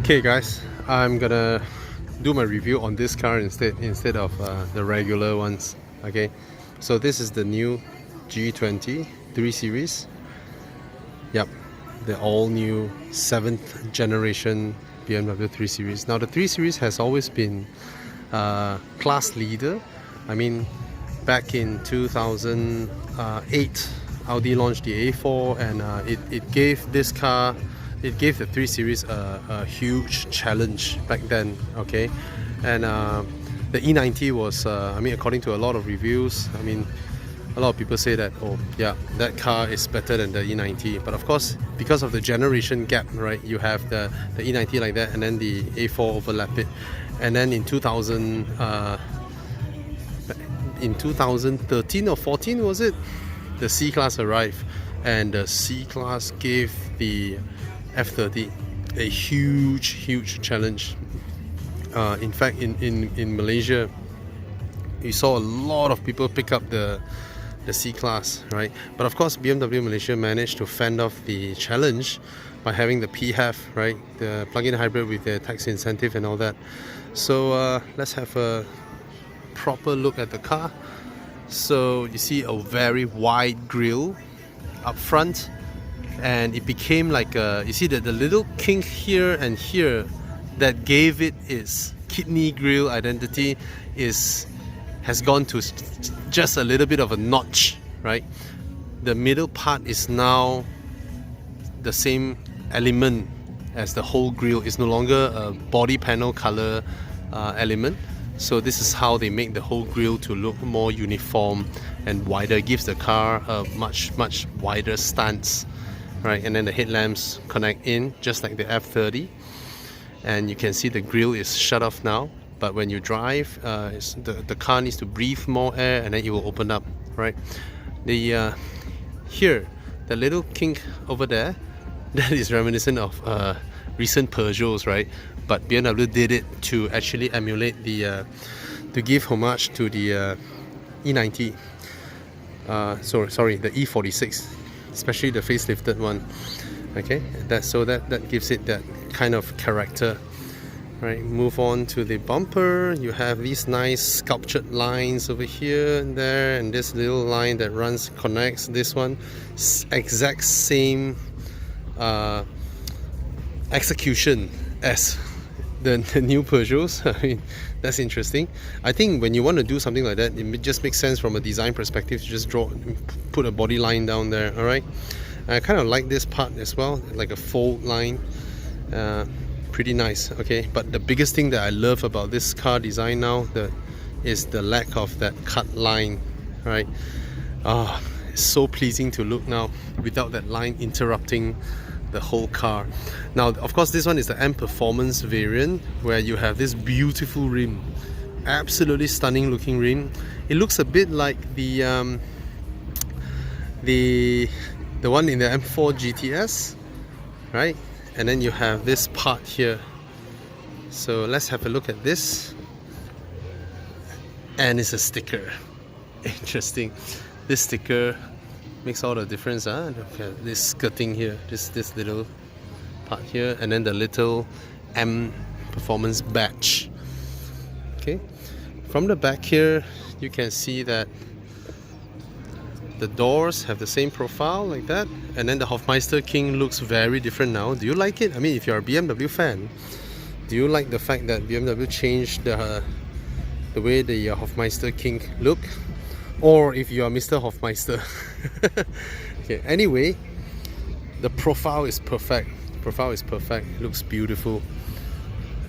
Okay guys, I'm gonna do my review on this car instead of the regular ones. Okay, so this is the new G20 3 Series. Yep, the all new 7th generation BMW 3 Series. Now the 3 Series has always been class leader. I mean, back in 2008 Audi launched the A4 and it gave this car, it gave the 3 Series a huge challenge back then. Okay, and the E90 was, I mean, according to a lot of reviews, I mean, a lot of people say that, oh yeah, that car is better than the E90. But of course, because of the generation gap, right, you have the E90 like that, and then the A4 overlap it, and then in 2013 or 14 was it, the C-Class arrived, and the C-Class gave the F30 a huge challenge. In fact, in Malaysia, you saw a lot of people pick up the C-Class, right? But of course, BMW Malaysia managed to fend off the challenge by having the PHEV, right? The plug-in hybrid with the tax incentive and all that. So let's have a proper look at the car. So you see a very wide grille up front, and it became like you see that the little kink here and here that gave it its kidney grille identity has gone to just a little bit of a notch, right? The middle part is now the same element as the whole grille. It's no longer a body panel color element. So this is how they make the whole grille to look more uniform and wider. It gives the car a much wider stance, right? And then the headlamps connect in just like the F30, and you can see the grille is shut off now. But when you drive, the car needs to breathe more air, and then it will open up, right? The here, the little kink over there, that is reminiscent of recent Peugeots, right? But BMW did it to actually emulate the to give homage to the E90. Sorry, the E46, especially the facelifted one. Okay, that gives it that kind of character. Right, move on to the bumper. You have these nice sculptured lines over here and there, and this little line that connects this one. Exact same execution as the new Peugeots. I mean, that's interesting. I think when you want to do something like that, it just makes sense from a design perspective to just put a body line down there. All right, I kind of like this part as well, like a fold line. Pretty nice. Okay, but the biggest thing that I love about this car design now is the lack of that cut line, right? It's so pleasing to look now without that line interrupting the whole car. Now, of course, this one is the M Performance variant, where you have this beautiful rim, absolutely stunning looking rim. It looks a bit like the one in the M4 GTS, right? And then you have this part here. So let's have a look at this. And it's a sticker. Interesting. This sticker makes all the difference. Look at this skirting here, this little part here, and then the little M Performance badge. Okay, from the back here you can see that the doors have the same profile like that, and then the Hofmeister King looks very different now. Do you like it? I mean, if you're a BMW fan, do you like the fact that BMW changed the way the Hofmeister King look? Or if you are Mr. Hofmeister? Okay, anyway, the profile is perfect. Looks beautiful.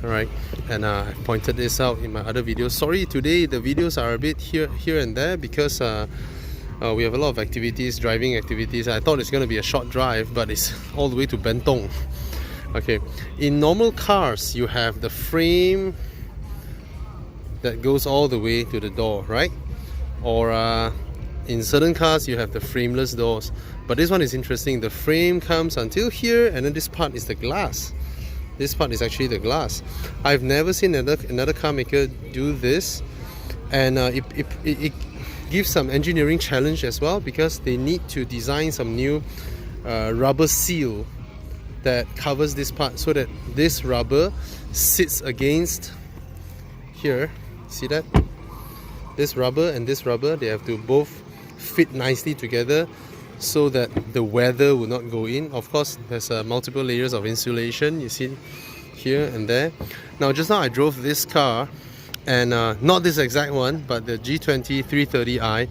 Alright, and I pointed this out in my other videos. Sorry, today the videos are a bit here and there because we have a lot of activities, driving activities. I thought it's going to be a short drive, but it's all the way to Bentong. Okay, in normal cars, you have the frame that goes all the way to the door, right? Or in certain cars, you have the frameless doors. But this one is interesting. The frame comes until here, and then this part is the glass. This part is actually the glass. I've never seen another car maker do this, and it gives some engineering challenge as well, because they need to design some new rubber seal that covers this part so that this rubber sits against here. See that? This rubber and this rubber, they have to both fit nicely together so that the weather will not go in. Of course, there's multiple layers of insulation, you see here and there. Now just now I drove this car, and not this exact one, but the G20 330i.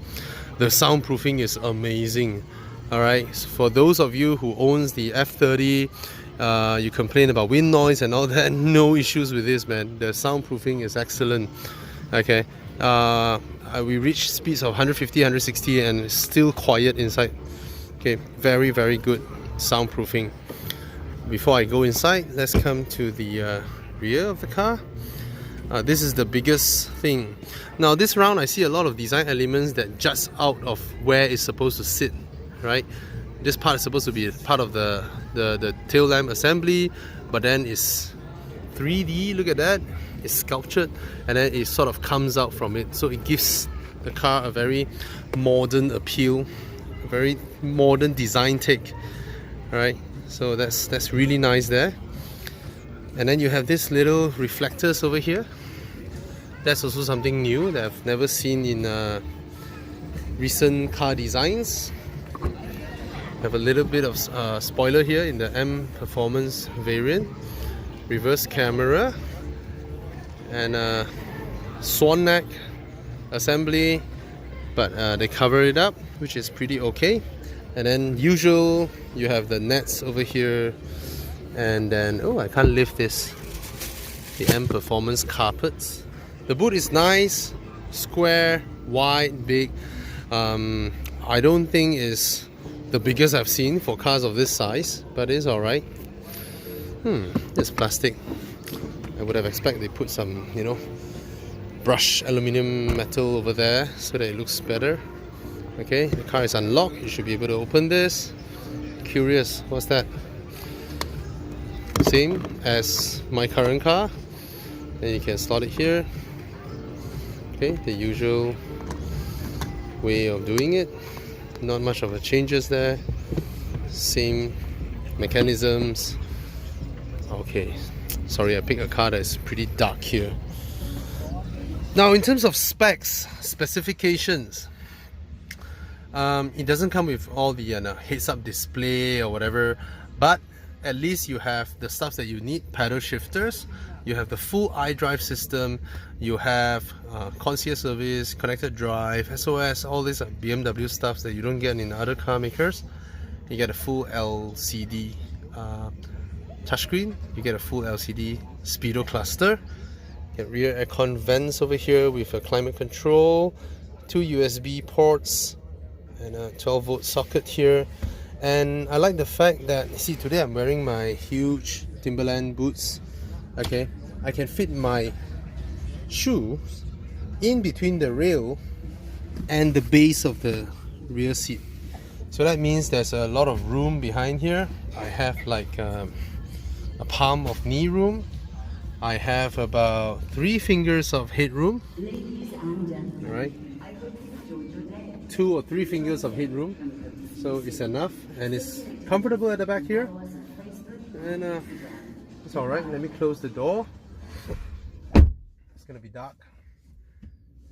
The soundproofing is amazing. Alright, so for those of you who owns the F30, you complain about wind noise and all that, no issues with this, man. The soundproofing is excellent. Okay, we reach speeds of 150, 160 and it's still quiet inside. Okay, very, very good soundproofing. Before I go inside, let's come to the rear of the car. This is the biggest thing. Now this round I see a lot of design elements that just out of where it's supposed to sit, right? This part is supposed to be part of the tail lamp assembly, but then it's 3D, look at that. It's sculptured and then it sort of comes out from it. So it gives the car a very modern appeal, a very modern design take. Alright, so that's really nice there. And then you have this little reflectors over here. That's also something new that I've never seen in recent car designs. Have a little bit of spoiler here in the M Performance variant. Reverse camera and swan neck assembly, but they cover it up, which is pretty okay. And then usual, you have the nets over here, and then oh, I can't lift this, the M Performance carpets. The boot is nice, square, wide, big. I don't think it's the biggest I've seen for cars of this size, but it's alright. It's plastic. I would have expected they put some, you know, brushed aluminium metal over there so that it looks better. Okay, the car is unlocked. You should be able to open this. Curious, what's that? Same as my current car. Then you can slot it here. Okay, the usual way of doing it. Not much of a changes there. Same mechanisms. Okay, sorry, I picked a car that is pretty dark here. Now in terms of specs, specifications, it doesn't come with all the heads-up display or whatever, but at least you have the stuff that you need. Paddle shifters, you have the full iDrive system, you have concierge service, connected drive, SOS, all these BMW stuff that you don't get in other car makers. You get a full LCD touchscreen, you get a full LCD speedo cluster, get rear aircon vents over here with a climate control, 2 USB ports and a 12-volt socket here. And I like the fact that, see, today I'm wearing my huge Timberland boots. Okay, I can fit my shoes in between the rail and the base of the rear seat. So that means there's a lot of room behind here. I have like a palm of knee room. I have about 3 fingers of headroom. Alright, 2 or 3 fingers of headroom. So it's enough and it's comfortable at the back here. And it's alright. Let me close the door. It's gonna be dark.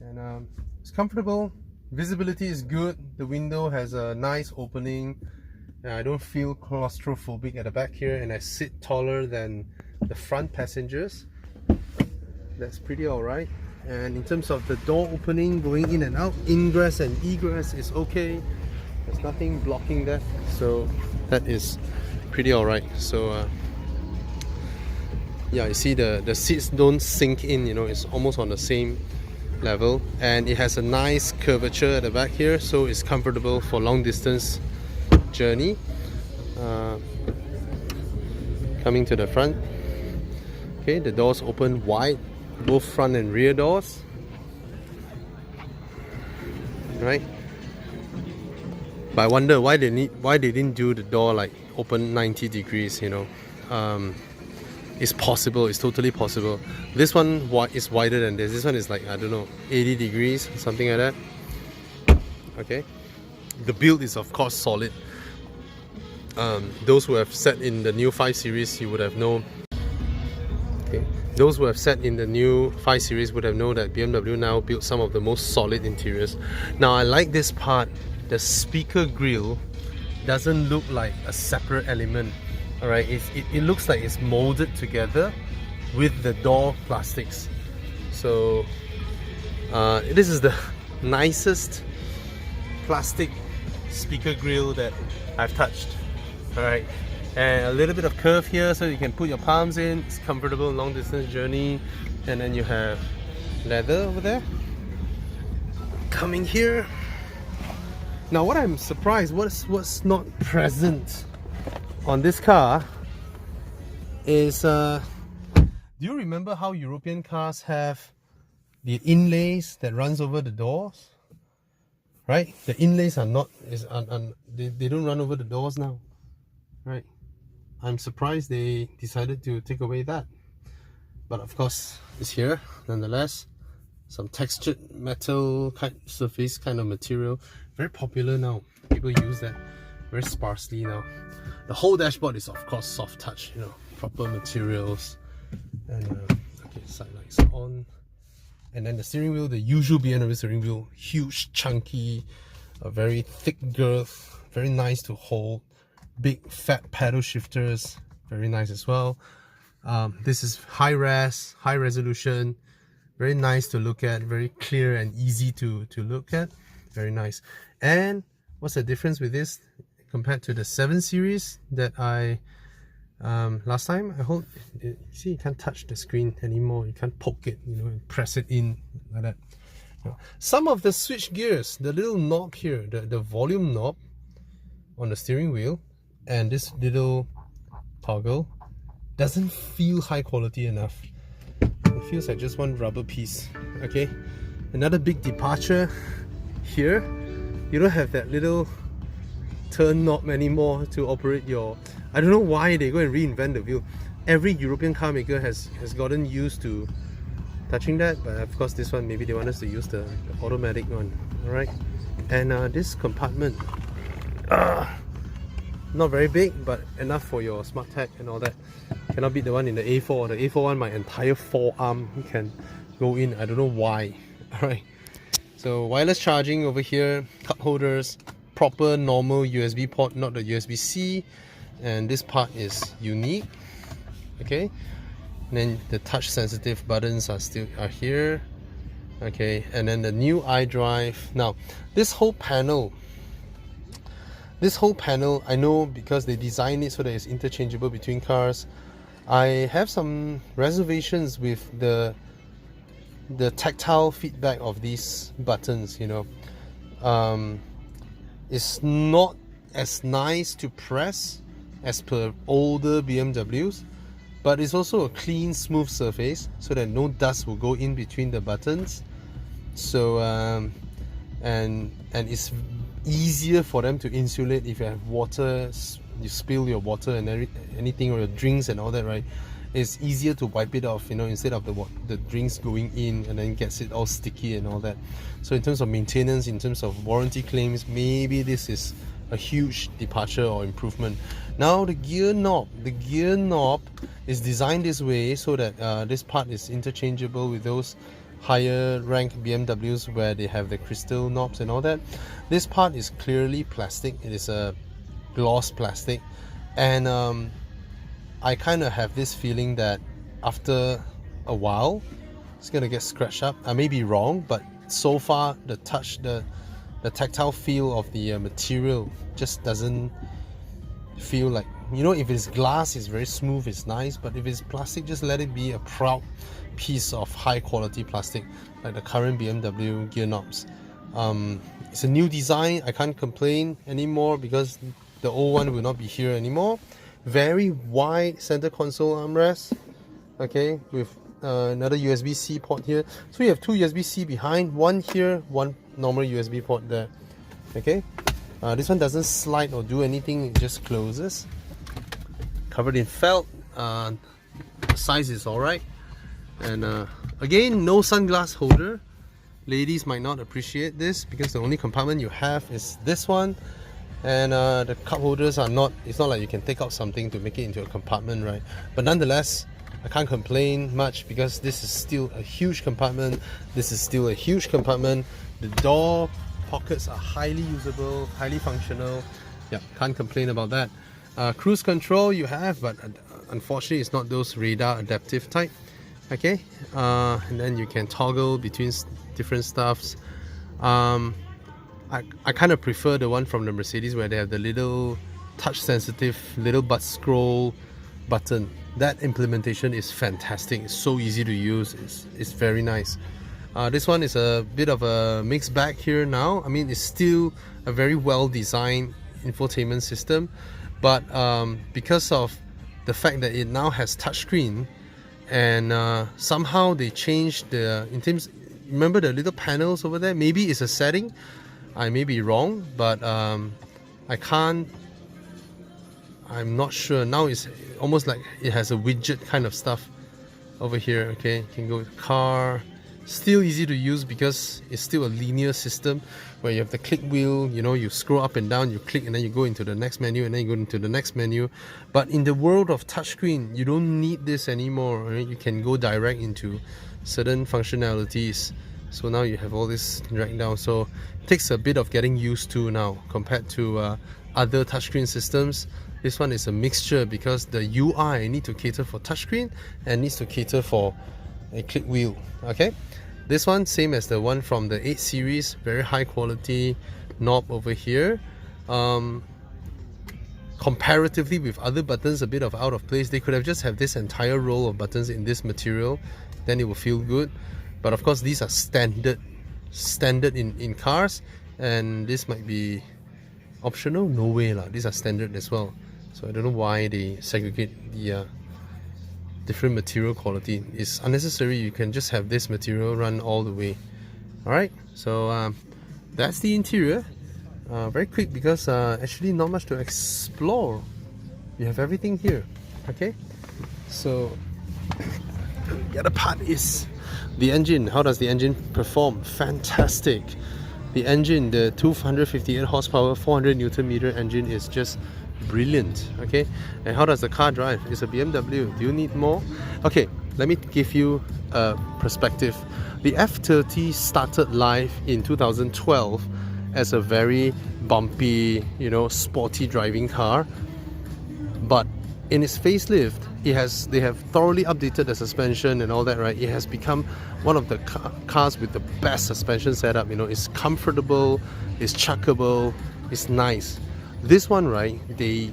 And it's comfortable. Visibility is good. The window has a nice opening. I don't feel claustrophobic at the back here, and I sit taller than the front passengers. That's pretty alright. And in terms of the door opening, going in and out, ingress and egress is okay. There's nothing blocking that, so that is pretty alright. So yeah, you see the seats don't sink in, you know, it's almost on the same level, and it has a nice curvature at the back here, so it's comfortable for long distance journey. Coming to the front, okay, the doors open wide, both front and rear doors, right? But I wonder why they didn't do the door like open 90 degrees, you know. It's possible, it's totally possible. This one is wider than this. This one is like, I don't know, 80 degrees, something like that. Okay. The build is of course solid. Those who have sat in the new 5 Series, you would have known. Okay, those who have sat in the new 5 Series would have known that BMW now built some of the most solid interiors. Now I like this part. The speaker grille doesn't look like a separate element. Alright, it looks like it's molded together with the door plastics. So this is the nicest plastic speaker grille that I've touched. Alright, and a little bit of curve here so you can put your palms in. It's comfortable long distance journey. And then you have leather over there. Coming here. Now what I'm surprised, what's not present on this car is, do you remember how European cars have the inlays that runs over the doors? Right? The inlays are not, they don't run over the doors now. Right? I'm surprised they decided to take away that. But of course, it's here nonetheless. Some textured metal surface kind of material. Very popular now. People use that very sparsely now. The whole dashboard is of course soft touch, you know, proper materials. And okay, side lights on. And then the steering wheel, the usual BMW steering wheel, huge, chunky, very thick girth, very nice to hold. Big fat paddle shifters, very nice as well. This is high res, high resolution, very nice to look at, very clear and easy to look at, very nice. And what's the difference with this compared to the 7 Series that I last time? I hope see, you can't touch the screen anymore, you can't poke it, you know, and press it in like that. Some of the switch gears, the little knob here, the volume knob on the steering wheel, and this little toggle doesn't feel high quality enough. It feels like just one rubber piece. Okay, another big departure here. You don't have that little turn knob anymore to operate your, I don't know why they go and reinvent the wheel. Every European car maker has gotten used to touching that, but of course this one, maybe they want us to use the automatic one. Alright, and this compartment, not very big, but enough for your smart tag and all that. Cannot beat the one in the A4. The A4 one, my entire forearm can go in. I don't know why. Alright, so wireless charging over here, cup holders, proper normal USB port, not the USB-C, and this part is unique. Okay, and then the touch sensitive buttons are here. Okay, and then the new iDrive. Now this whole panel, I know because they designed it so that it's interchangeable between cars. I have some reservations with the tactile feedback of these buttons, you know. It's not as nice to press as per older BMWs, but it's also a clean, smooth surface so that no dust will go in between the buttons. So and it's easier for them to insulate if you have water, you spill your water and anything, or your drinks and all that, right? It's easier to wipe it off, you know, instead of the drinks going in and then gets it all sticky and all that. So in terms of maintenance, in terms of warranty claims, maybe this is a huge departure or improvement. Now the gear knob is designed this way so that this part is interchangeable with those higher rank BMWs where they have the crystal knobs and all that. This part is clearly plastic. It is a gloss plastic, and I kind of have this feeling that after a while it's gonna get scratched up. I may be wrong, but so far the tactile feel of the material just doesn't feel like, you know, if it's glass it's very smooth, it's nice, but if it's plastic, just let it be a proud piece of high quality plastic like the current BMW gear knobs. It's a new design, I can't complain anymore because the old one will not be here anymore. Very wide center console armrest, okay, with another USB-C port here. So you have two USB-C behind, one here, one normal USB port there. Okay, this one doesn't slide or do anything, it just closes. Covered in felt, the size is alright. And again, no sunglass holder. Ladies might not appreciate this because the only compartment you have is this one, And the cup holders are not, it's not like you can take out something to make it into a compartment, right? But nonetheless, I can't complain much because this is still a huge compartment. This is still a huge compartment. The door pockets are highly usable, highly functional. Yeah, can't complain about that. Cruise control you have, but unfortunately it's not those radar adaptive type. Okay, and then you can toggle between different stuffs. I kind of prefer the one from the Mercedes where they have the little touch sensitive little but scroll button. That implementation is fantastic. It's so easy to use. It's very nice. This one is a bit of a mixed bag here now. I mean, it's still a very well designed infotainment system, but because of the fact that it now has touchscreen, and somehow they changed the, in terms, remember the little panels over there? Maybe it's a setting, I may be wrong, but I'm not sure. Now it's almost like it has a widget kind of stuff over here. Okay, you can go with car. Still easy to use because it's still a linear system where you have the click wheel, you know, you scroll up and down, you click, and then you go into the next menu, and then you go into the next menu. But in the world of touchscreen, you don't need this anymore, right? You can go direct into certain functionalities. So now you have all this drag down. So it takes a bit of getting used to now compared to other touchscreen systems. This one is a mixture because the UI need to cater for touchscreen and needs to cater for a click wheel. Okay, this one same as the one from the 8 series, very high quality knob over here. Comparatively with other buttons, a bit of out of place. They could have just have this entire row of buttons in this material, then it will feel good. But of course these are standard in cars, and this might be optional. No way lah, these are standard as well. So I don't know why they segregate the different material quality. It's unnecessary. You can just have this material run all the way. Alright, so that's the interior. Very quick because actually not much to explore. You have everything here. Okay, so the other part is the engine. How does the engine perform? Fantastic. The engine, the 258 horsepower, 400 Newton meter engine is just brilliant. Okay, and how does the car drive? It's a BMW. Do you need more? Okay, let me give you a perspective. The F30 started life in 2012 as a very bumpy, you know, sporty driving car, but in its facelift, they have thoroughly updated the suspension and all that, right? It has become one of the cars with the best suspension setup. You know, it's comfortable, it's chuckable, it's nice. This one, right, they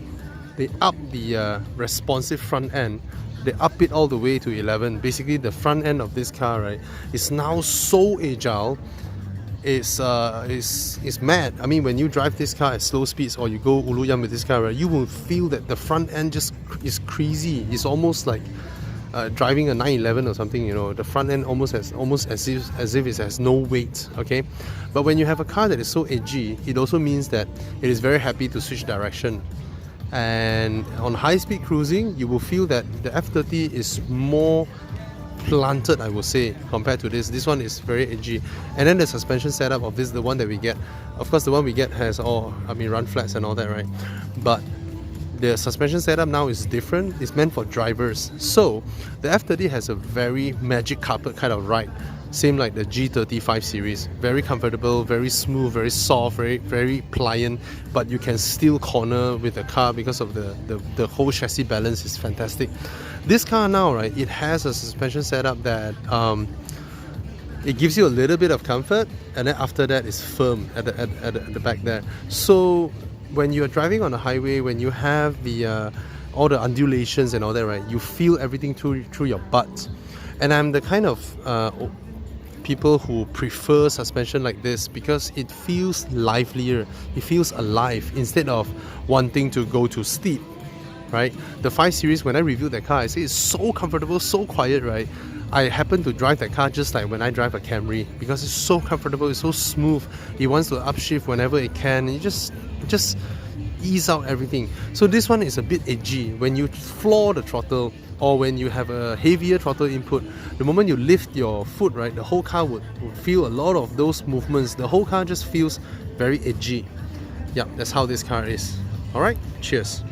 up the responsive front end. They up it all the way to 11. Basically, the front end of this car, right, is now so agile. It's mad. I mean, when you drive this car at slow speeds or you go ulu yam with this car, right, you will feel that the front end just is crazy. It's almost like driving a 911 or something. You know, the front end almost as if it has no weight. Okay, but when you have a car that is so edgy, it also means that it is very happy to switch direction. And on high-speed cruising, you will feel that the F30 is more planted, I would say, compared to this. This one is very edgy. And then the suspension setup of this, the one that we get, of course the one we get has all, I mean, run flats and all that, right? But the suspension setup now is different. It's meant for drivers. So the F30 has a very magic carpet kind of ride, same like the G35 series. Very comfortable, very smooth, very soft, very pliant, but you can still corner with the car because of the whole chassis balance is fantastic. This car now, right, it has a suspension setup that it gives you a little bit of comfort, and then after that it's firm at the back there. So when you're driving on the highway, when you have the all the undulations and all that, right, you feel everything through your butt. And I'm the kind of people who prefer suspension like this because it feels livelier, it feels alive instead of wanting to go too steep, right? The 5 Series, when I reviewed that car, I say it's so comfortable, so quiet, right? I happen to drive that car just like when I drive a Camry because it's so comfortable, it's so smooth. It wants to upshift whenever it can. You just ease out everything. So this one is a bit edgy. When you floor the throttle or when you have a heavier throttle input, the moment you lift your foot, right, the whole car would feel a lot of those movements. The whole car just feels very edgy. yeah, that's how this car is. All right, cheers.